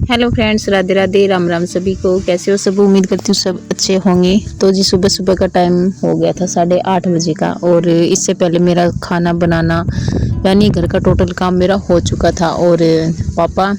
Hello friends, Radhe Radhe, Ram Ram सभी को। कैसे हो सब? उम्मीद करती हूँ सब अच्छे होंगे। तो जी सुबह सुबह का टाइम हो गया था 8:30 बजे का, और इससे पहले मेरा खाना बनाना यानी घर का टोटल काम मेरा हो चुका था। और पापा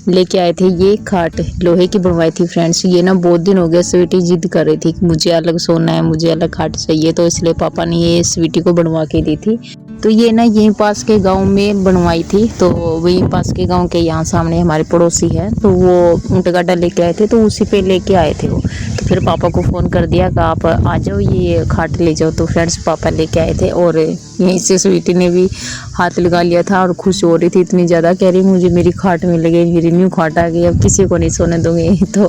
लेके आए थे ये खाट, लोहे की बनवाई थी फ्रेंड्स। ये ना बहुत दिन हो गए स्वीटी जिद कर रही थी कि मुझे अलग सोना है, मुझे अलग खाट चाहिए, तो इसलिए पापा ने ये स्वीटी को बनवा के दी थी। तो ये ना यहीं पास के गांव में बनवाई थी। तो वहीं पास के गांव के यहाँ सामने हमारे पड़ोसी है, तो वो ऊँट गाडा लेके आए थे, तो उसी पे लेके आए थे वो। तो फिर पापा को फ़ोन कर दिया कि आप आ जाओ, ये खाट ले जाओ। तो फ्रेंड्स पापा लेके आए थे, और यहीं से स्वीटी ने भी हाथ लगा लिया था और खुश हो रही थी इतनी ज़्यादा, कह रही मुझे मेरी खाट मिल गई, मेरी न्यू खाट आ गई, अब किसी को नहीं सोने दूंगी। तो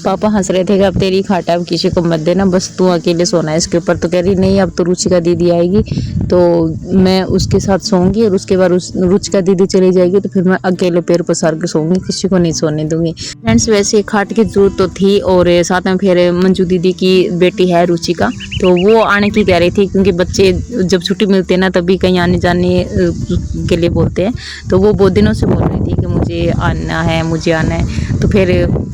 पापा हंस रहे थे कि अब तेरी खाट है, अब किसी को मत देना, बस तू अकेले सोना है इसके ऊपर। तो कह रही नहीं, अब तो रुचिका दीदी आएगी तो मैं उसके साथ सोऊंगी, और उसके बाद रुचिका दीदी चली जाएगी तो फिर मैं अकेले पैर पसार के सोऊंगी, किसी को नहीं सोने दूंगी। फ्रेंड्स वैसे खाट की जरूरत तो थी, और साथ में फिर मंजू दीदी की बेटी है रुचिका, तो वो आने की कह रही थी, क्योंकि बच्चे जब छुट्टी मिलती है ना तभी कहीं आने जाने के लिए बोलते हैं। तो वो बहुत दिनों से बोल रही थी कि मुझे आना है, मुझे आना है। तो फिर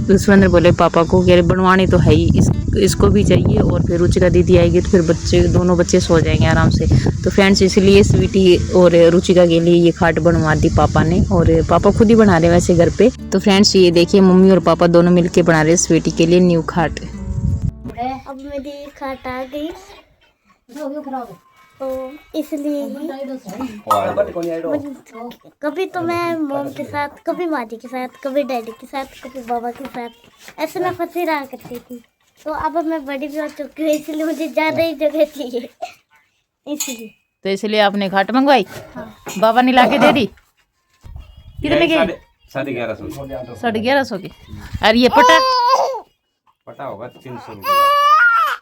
सुरेंद्र बोले पापा को, कह रहे बनवानी तो है ही, इसको भी चाहिए, और फिर रुचिका दीदी आएगी तो फिर दोनों बच्चे सो जाएंगे आराम से। तो फ्रेंड्स इसलिए स्वीटी और रुचिका के लिए ये खाट बनवा दी पापा ने, और पापा खुद ही बना रहे वैसे घर पे। तो फ्रेंड्स ये देखिए, मम्मी और पापा दोनों मिलके बना रहे स्वीटी के लिए न्यू खाट। अब मेरी खाट आ गई, तो इसलिए कभी तो मैं मॉम के साथ, कभी माजी के साथ, कभी डैडी के साथ, कभी बाबा के साथ, ऐसे मैं फंसी रहा करती थी। तो अब मैं बड़ी भी हो चुकी हूँ, इसलिए मुझे ज़्यादा ही जगह चाहिए, इसलिए। तो इसलिए आपने खाट मंगवाई? हाँ। बाबा ने लाके दे दी? कितने की? 1150 की। और ये पटा होगा 300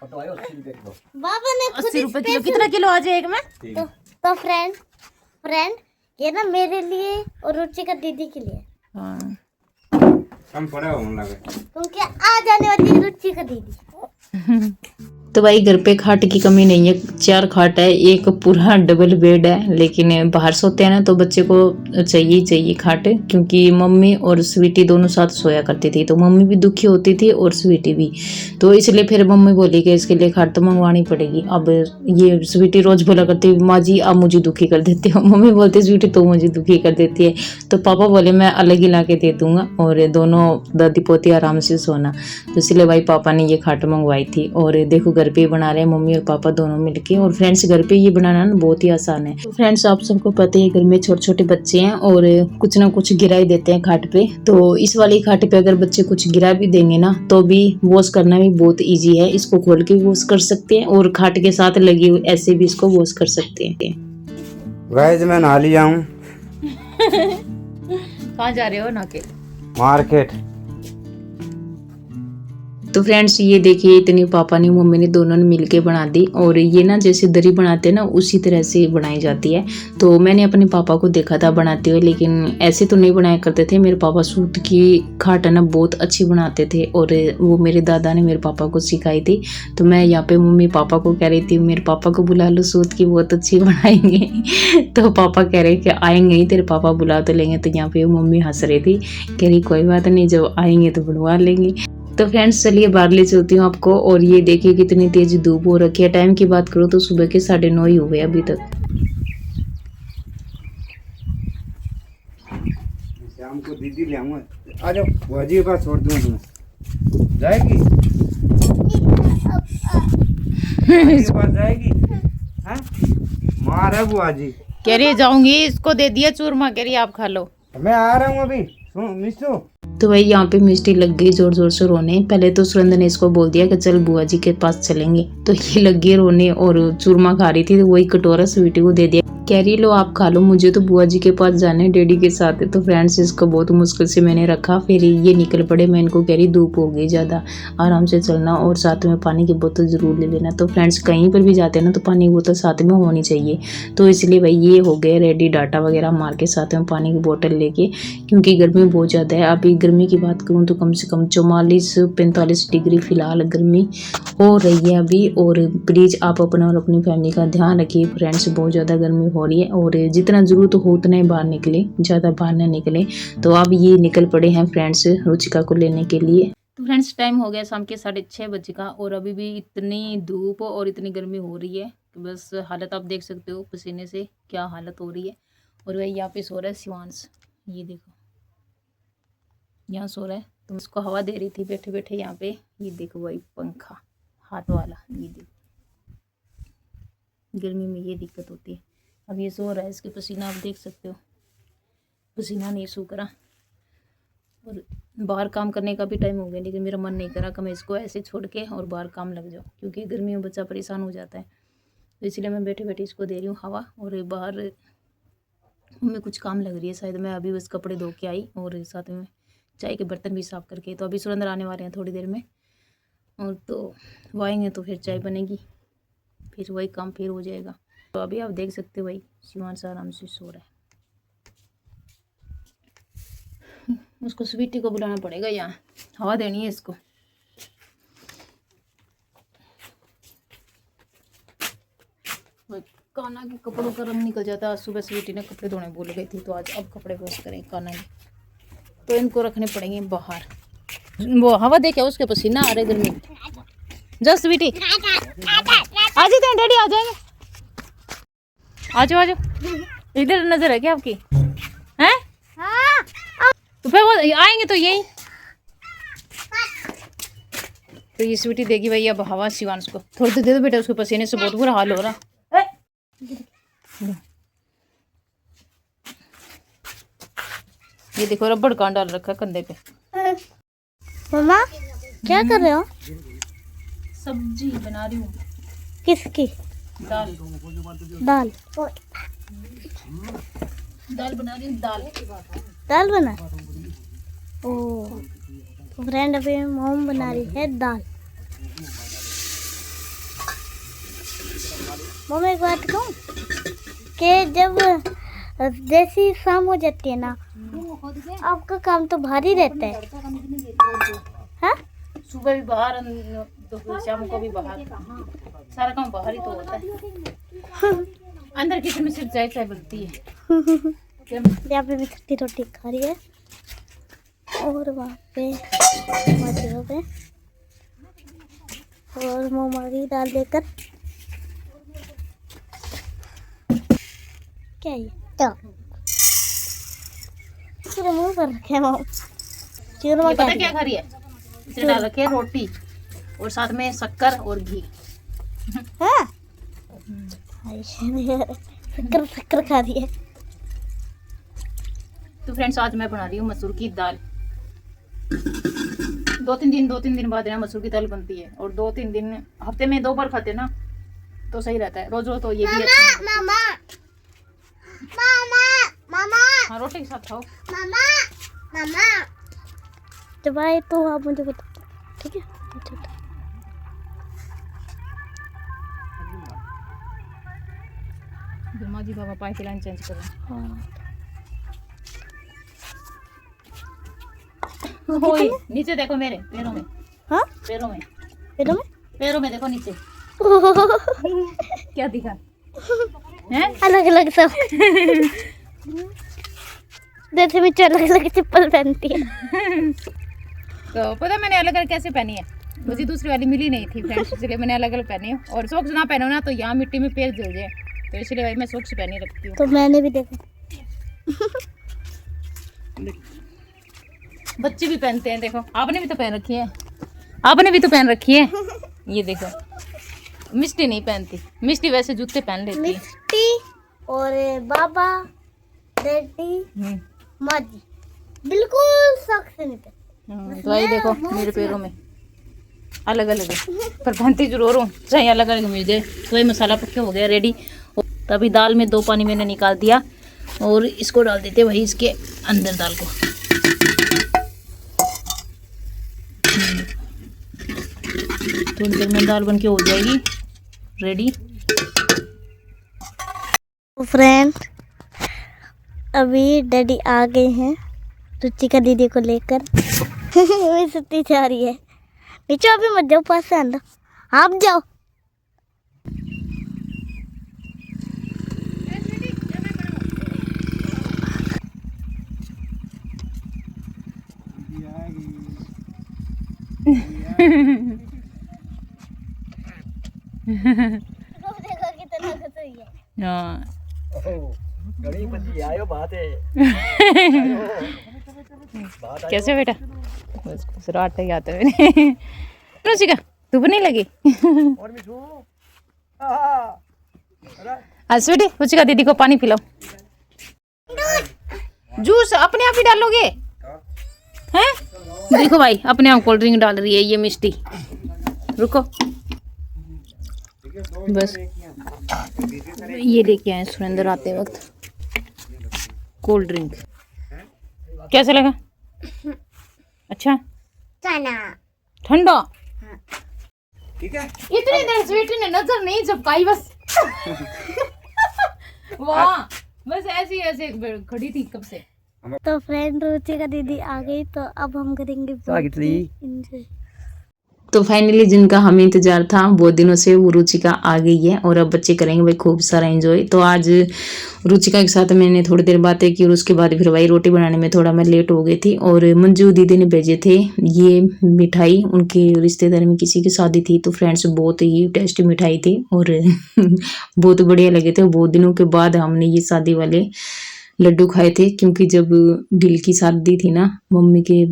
बाबा ने 80 रुपए किलो। कितना किलो आ जाए एक में? तो फ्रेंड ये ना मेरे लिए और रुचिका दीदी के लिए। हाँ। कम पड़ा होने लगे क्योंकि आ जाने वाली रुचिका दीदी। तो भाई घर पे खाट की कमी नहीं है, 4 खाट है, एक पूरा डबल बेड है। लेकिन बाहर सोते हैं ना तो बच्चे को चाहिए खाट, क्योंकि मम्मी और स्वीटी दोनों साथ सोया करती थी, तो मम्मी भी दुखी होती थी और स्वीटी भी। तो इसलिए फिर मम्मी बोली कि इसके लिए खाट तो मंगवानी पड़ेगी। अब ये स्वीटी रोज बोला करती माँ जी आप मुझे दुखी कर देती हो, मम्मी बोलती स्वीटी तो मुझे दुखी कर देती है। तो पापा बोले मैं अलग ही ला के दे दूंगा, और दोनों दादी पोती आराम से सोना। तो इसलिए भाई पापा ने ये खाट मंगवाई थी। और देखो घर पे बना रहे हैं मम्मी और पापा दोनों मिलके। और फ्रेंड्स घर पे ये बनाना ना बहुत ही आसान है। तो फ्रेंड्स आप सबको पता है घर में छोटे छोटे बच्चे हैं और कुछ ना कुछ गिरा ही देते हैं खाट पे। तो इस वाली खाट पे अगर बच्चे कुछ गिरा भी देंगे ना तो भी वॉश करना भी बहुत इजी है। इसको खोल के भी वॉश कर सकते हैं, और खाट के साथ लगी हुई ऐसे भी इसको वॉश कर सकते हैं। गाइस मैं नहा लिया हूँ। कहाँ जा रहे हो? नाके मार्केट। तो फ्रेंड्स ये देखिए, इतनी पापा ने मम्मी ने दोनों ने मिलके बना दी। और ये ना जैसे दरी बनाते हैं ना उसी तरह से बनाई जाती है। तो मैंने अपने पापा को देखा था बनाते हुए, लेकिन ऐसे तो नहीं बनाया करते थे। मेरे पापा सूत की खाट ना बहुत अच्छी बनाते थे, और वो मेरे दादा ने मेरे पापा को सिखाई थी। तो मैं यहाँ पे मम्मी पापा को कह रही थी मेरे पापा को बुला लो, सूत की बहुत अच्छी बनाएंगे। तो पापा कह रहे कि आएंगे ही, तेरे पापा बुला तो लेंगे। तो यहाँ पे मम्मी हंस रही थी, कह रही कोई बात नहीं, जब आएंगे तो बनवा लेंगे। तो फ्रेंड्स चलिए बाहर ले चलती हूँ आपको। और ये देखिए कितनी तेज धूप हो रखी है। टाइम की बात करो तो सुबह के 9:30 ही हो गए अभी तक। शाम को दीदी ले आऊंगा, आ जाओ बुआजी के पास छोड़ दूंगा तुम्हें। जाएगी के पास जाएगी? हैं? मार है बुआजी। कह रही जाऊंगी, इसको दे दिया चूरमा, कह रही आप खा लो। मैं आ रहा हूँ अभी। सुन मिस्टू। तो भाई यहाँ पे मिस्टी लग गई जोर जोर से रोने। पहले तो सुरेंद्र ने इसको बोल दिया कि चल बुआ जी के पास चलेंगे, तो ये लग गई रोने और चूरमा खा रही थी। तो वही कटोरा स्वीटी को दे दिया, कह रही लो आप खा लो, मुझे तो बुआ जी के पास जाना है डैडी के साथ। तो फ्रेंड्स इसको बहुत मुश्किल से मैंने रखा, फिर ये निकल पड़े। मैं इनको कह रही धूप हो गई ज़्यादा, आराम से चलना, और साथ में पानी की बोतल ज़रूर ले लेना। तो फ्रेंड्स कहीं पर भी जाते हैं ना तो पानी की बोतल साथ में होनी चाहिए। तो इसलिए भाई ये हो गए रेडी, डाटा वगैरह मार के साथ में पानी की बोतल लेके, क्योंकि गर्मी बहुत ज़्यादा है। अभी गर्मी की बात करूँ तो कम से कम 44-45 डिग्री फिलहाल गर्मी हो रही है अभी। और प्लीज़ आप अपना और अपनी फैमिली का ध्यान रखिए फ्रेंड्स, बहुत ज़्यादा गर्मी हो रही है और जितना ज़रूरत हो उतना ही बाहर निकले, ज़्यादा बाहर ना निकले। तो अब ये निकल पड़े हैं फ्रेंड्स रुचिका को लेने के लिए। तो फ्रेंड्स टाइम हो गया शाम के 6:30 बजे का और अभी भी इतनी धूप और इतनी गर्मी हो रही है कि बस हालत आप देख सकते हो पसीने से क्या हालत हो रही है। और वही यहाँ पे सो रहा है शिवांश, ये देखो यहाँ सो रहा है। तो उसको हवा दे रही थी बैठे बैठे यहाँ पे, ये देखो वही पंखा हाथ वाला, ये देखो गर्मी में ये दिक्कत होती है। अब ये सो रहा है, इसके पसीना आप देख सकते हो, पसीना नहीं सूख रहा। और बाहर काम करने का भी टाइम हो गया लेकिन मेरा मन नहीं करा कि मैं इसको ऐसे छोड़ के और बाहर काम लग जाऊँ, क्योंकि गर्मी में बच्चा परेशान हो जाता है। तो इसलिए मैं बैठे बैठे इसको दे रही हूँ हवा। और बाहर में कुछ काम लग रही है शायद, मैं अभी बस कपड़े धो के आई और साथ में चाय के बर्तन भी साफ़ करके। तो अभी सुरेंद्र आने वाले हैं थोड़ी देर में, और तो वो आएंगे तो फिर चाय बनेगी, फिर वही काम फिर हो जाएगा। तो अभी आप देख सकते हो भाई शिवांश आराम से सो रहा है। उसको स्वीटी को बुलाना पड़ेगा, यहाँ हवा देनी है इसको। काना के कपड़ों का रंग निकल जाता है। आज सुबह स्वीटी ने कपड़े धोने भूल गई थी, तो आज अब कपड़े वॉश करें काना के, तो इनको रखने पड़ेंगे बाहर। वो हवा दे क्या, उसके पसीना आ रहे गर्मी। जा स्वीटी आ जाते हैं, डैडी आ जाएंगे। आ जाओ आ जाओ, इधर नजर है क्या आपकी? हैं? तो फिर वो आएंगे तो यही। तो ये स्वीटी देगी भैया अब हवा शिवांश को। थोड़ी देर दे दो बेटा, उसके पसीने से बहुत बुरा हाल हो रहा। ये देखो रबड़ कांड डाल रखा है कंधे पे। मम्मा क्या कर रहे हो? सब्जी बना रही हूँ। किसकी? दाल दाल दाल बना रही हूँ। दाल बना। ओ तो फ्रेंड अभी मॉम बना रही है दाल। मम्मी एक बात कहूँ कि जब जैसी शाम हो जाती है ना, आपका काम तो भारी रहता है। हाँ? सुबह भी बाहर तो शाम को भी बाहर, सारा काम बाहर ही तो होता है। अंदर किचन में सिर्फ चाय चाय बनती है। यहाँ पे भी छठी रोटी खा रही है और वहाँ पे और मोम आ गई दाल लेकर। क्या ये पूरे मुंह पर रखे मोम। चूरमा ये पता क्या खा रही है? इसने डाल रखी है रोटी और साथ में शक्कर और घी। हाँ? शक्कर शक्कर खा रही है। तो फ्रेंड्स आज मैं बना रही हूँ मसूर की दाल। दो तीन दिन बाद ना मसूर की दाल बनती है, और 2-3 दिन हफ्ते में 2 बार खाते ना तो सही रहता है। रोज रोज तो ये भी अच्छा नहीं। मामा मामा मामा हाँ रोटी के साथ खाओ। मामा मामा जब आए तो आप मुझे बताओ, ठीक है? अच्छा जुम्मा जी बाबा पाइप लाइन चेंज कर रहे हैं। हाँ। ओए, नीचे देखो मेरे पैरों में। हाँ? पैरों में पैरों में देखो नीचे क्या दिखा हैं? अलग अलग सब जैसे मैं अलग अलग चप्पल पहनती है। तो पता मैंने अलग अलग कैसे पहनी है, मुझे दूसरी वाली मिली नहीं थी फ्रेंड्स, इसलिए मैंने अलग अलग पहनी है। और सॉक्स ना पहनो ना तो यहाँ मिट्टी में पैर जल जाए, तो इसलिए भाई मैं सॉक्स पहनी रखती हूँ। तो मैंने भी देखा। बच्चे भी पहनते हैं, देखो आपने भी तो पहन रखी है, आपने भी तो पहन रखी है। ये देखो मिष्टी नहीं पहनती, मिष्टी वैसे जूते पहन लेती है। मिष्टी और बाबा डैडी माँ जी बिल्कुल शौक से नहीं पहनते। तो आई देखो मेरे पैरों में अलग अलग है, पर पहनती जरूर हूँ, चाहे अलग अलग मिल जाए। तो ये मसाला पक्का हो गया रेडी। तभी दाल में 2 पानी मैंने निकाल दिया और इसको डाल देते वही इसके अंदर दाल को। थोड़ी देर में दाल बन के हो जाएगी रेडी। फ्रेंड अभी डैडी आ गए हैं रुचिका दीदी को लेकर। वो सुती जा रही है। नीचे अभी मत जाओ, पास से आना, आप जाओ। देखो कितना खुश हुई है। हाँ घड़ी बजी आयो बात है। कैसे हो बेटा? बस खुश रहो, आटे आते हुए। रुचिका तू भी नहीं लगी? और मिठू आज स्वीटी रुचिका दीदी को पानी पिलाओ। जूस अपने आप ही डालोगे हैं? देखो भाई अपने आप कोल्ड ड्रिंक डाल रही है ये मिष्टी। रुको बस ये लेके आए सुरेंद्र आते वक्त कोल्ड ड्रिंक। कैसा लगा? अच्छा ठंडा। ठीक है। इतनी देर स्वीटी ने नजर नहीं झपकाई बस। वाह बस ऐसी ऐसे खड़ी थी कब से। तो फ्रेंड रुचिका दीदी आ गई, तो अब हम करेंगे enjoy। तो फाइनली जिनका हमें इंतजार था बहुत दिनों से वो रुचिका आ गई है और अब बच्चे करेंगे भाई खूब सारा एंजॉय। तो आज रुचिका के साथ मैंने थोड़ी देर बातें की और उसके बाद फिर भाई रोटी बनाने में थोड़ा मैं लेट हो गई थी। और मंजू दीदी ने भेजे थे ये मिठाई, उनके रिश्तेदार में किसी की शादी थी। तो फ्रेंड्स बहुत ही टेस्टी मिठाई थी और बहुत बढ़िया लगे थे। बहुत दिनों के बाद हमने ये शादी वाले लड्डू खाए थे, क्योंकि जब दिल की शादी थी ना मम्मी के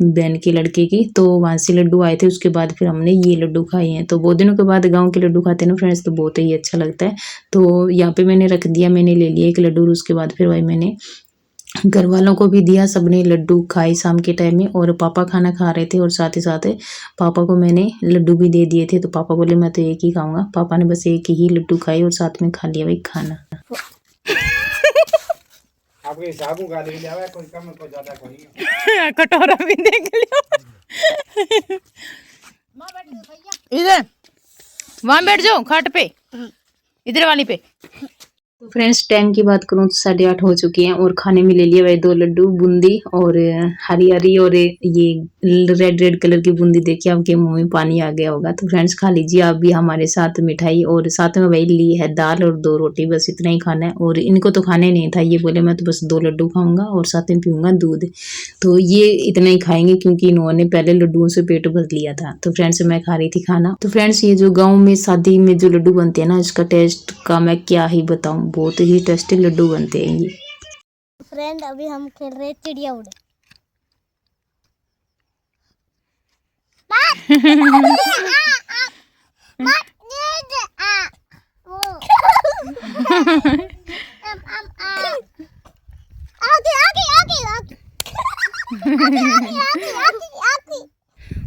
बहन के लड़के की, तो वहां से लड्डू आए थे। उसके बाद फिर हमने ये लड्डू खाए हैं। तो बहुत दिनों के बाद गांव के लड्डू खाते हैं ना फ्रेंड्स, तो बहुत ही अच्छा लगता है। तो यहाँ पे मैंने रख दिया, मैंने ले लिया एक लड्डू। उसके बाद फिर भाई मैंने घर वालों को भी दिया, सबने लड्डू खाए शाम के टाइम में। और पापा खाना खा रहे थे और साथ ही साथ पापा को मैंने लड्डू भी दे दिए थे। तो पापा बोले मैं तो एक ही खाऊंगा। पापा ने बस एक ही लड्डू खाए और साथ में खा लिया भाई खाना। आपके हिसाब को गाली ले आवे, कोई कम कोई ज्यादा कोई। कटोरा भी देख लियो। इधर वहां बैठ जाओ खाट पे, इधर वाली पे। तो फ्रेंड्स टाइम की बात करूं तो 8:30 हो चुके हैं और खाने में ले लिया भाई 2 लड्डू बूंदी और हरी हरी और ये रेड कलर की बूंदी। देखिए आपके मुंह में पानी आ गया होगा। तो फ्रेंड्स खा लीजिए आप भी हमारे साथ मिठाई, और साथ में भाई ली है दाल और 2 रोटी, बस इतना ही खाना है। और इनको तो खाने नहीं था, ये बोले मैं तो बस 2 लड्डू खाऊंगा और साथ में पीऊंगा दूध। तो ये इतना ही खाएंगे क्योंकि इन्होंने पहले लड्डुओं से पेट भर लिया था। तो फ्रेंड्स मैं खा रही थी खाना। तो फ्रेंड्स ये जो गाँव में शादी में जो लड्डू बनते हैं ना, इसका टेस्ट का मैं क्या ही बताऊं, बहुत ही टेस्टी लड्डू बनते हैं ये। फ्रेंड अभी हम खेल रहे हैं चिड़िया उड़े।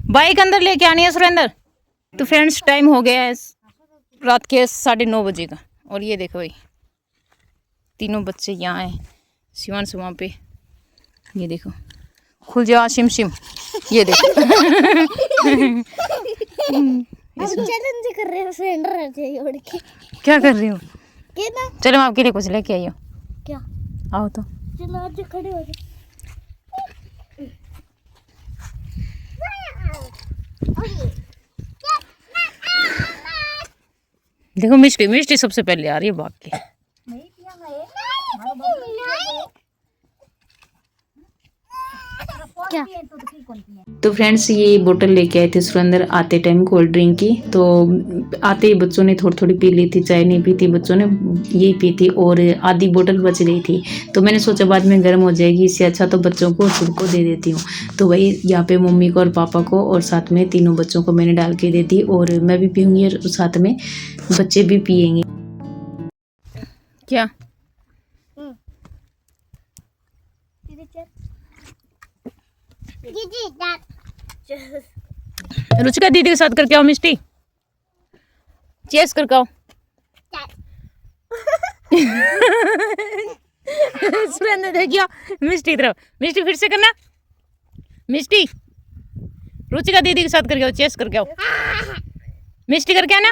बाइक अंदर लेके आनी है सुरेंद्र। तो फ्रेंड्स टाइम हो गया है रात के 9:30 बजे का, और ये देखो भाई तीनों बच्चे यहाँ हैं, शिवान से वहाँ पे। ये देखो खुल जा शिम शिम, ये देखो। हम चैलेंज कर रहे हैं फ्रेंड रहते उड़ के। क्या कर रही हो? के ना चलो मैं आपके लिए कुछ लेके आई हूँ। क्या? आओ तो। चलो आज खड़े हो जाओ। देखो मिष्टी मिष्टी सबसे पहले आ रही है भाग के। क्या? तो फ्रेंड्स ये बोतल लेके आए थे सुरेंद्र आते टाइम कोल्ड ड्रिंक की। तो आते ही बच्चों ने थोड़ी थोड़ी पी ली थी, चाय नहीं पी थी बच्चों ने, ये पी थी और आधी बोतल बच गई थी। तो मैंने सोचा बाद में गर्म हो जाएगी, इससे अच्छा तो बच्चों को खुद को दे देती हूँ। तो वही यहाँ पे मम्मी को और पापा को और साथ में तीनों बच्चों को मैंने डाल के दे दी, और मैं भी पीऊँगी और साथ में बच्चे भी पियेंगे। क्या रुचिका दीदी के साथ करके आओ मिष्टी, चेस करके आओ। सुरेंद्र देखियो मिष्टी तरफ, मिष्टी फिर से करना। मिष्टी रुचिका दीदी के साथ करके आओ, चेस करके आओ। मिष्टी करके आना।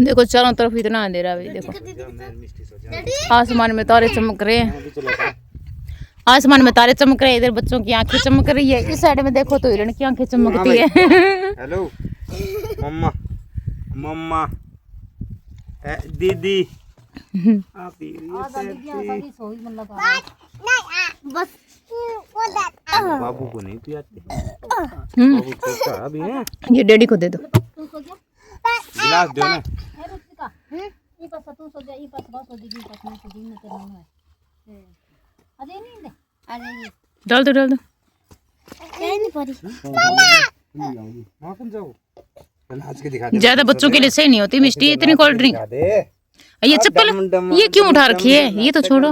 देखो चारों तरफ इतना अंधेरा है, देखो आसमान में तारे चमक रहे हैं, आसमान में तारे चमक रहे हैं, इधर बच्चों की आंखें चमक रही है, इस साइड में देखो तो हिरण की आंखें चमकती है। हेलो मम्मा, मम्मा दीदी बस बाबू को नहीं पियाते, हम्म, बाबू छोटा अभी है। ये डैडी को दे दो। गिलास दो ना। डाल दो डाल दो। नहीं पड़ी। वहाँ कौन जाओ? नाच के दिखा दे। ज्यादा बच्चों के लिए सही नहीं होती मिष्टी, इतनी कोल्ड ड्रिंक। दिखा दे। ये चप्पल ये क्यों उठा रखी है? ये तो छोड़ो।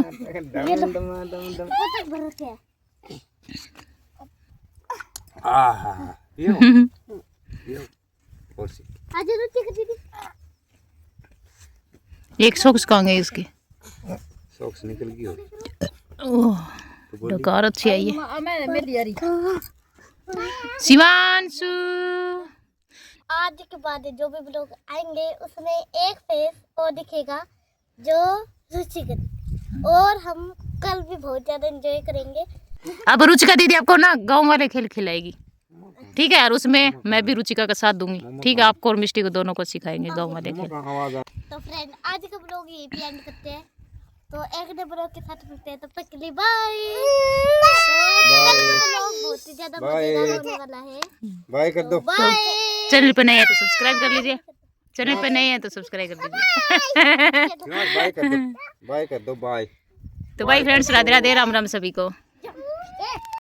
आहा, पियो, पियो। और सी। आज रुचि का दीदी। एक सॉक्स कहाँ गए इसके? सॉक्स निकल गई हो। ओह, डकार अच्छी आई है। शिवांशु, आज के बाद जो भी लोग आएंगे उसमें एक फेस और दिखेगा जो रुचिकर, और हम कल भी बहुत ज्यादा एंजॉय करेंगे। अब रुचिका दीदी आपको ना गांव वाले खेल खिलाएगी, ठीक है यार? उसमें मैं भी रुचिका का साथ दूंगी, ठीक है? आपको और मिष्टी को दोनों को सिखाएंगे गांव वाले खेल। तो फ्रेंड आज का ब्लॉग यहीं पे एंड करते हैं, तो एक नए ब्लॉग के साथ मिलते हैं, तब तक के लिए बाय। ब्लॉग बहुत ही ज्यादा मजेदार होने वाला है। बाय कर दो। बाय। चैनल पे नए हैं तो सब्सक्राइब कर लीजिए, चैनल पे नए हैं तो सब्सक्राइब कर लीजिए। बाय कर दो, बाय कर दो, बाय। तो भाई फ्रेंड्स, राधे राधे, राम राम सभी को।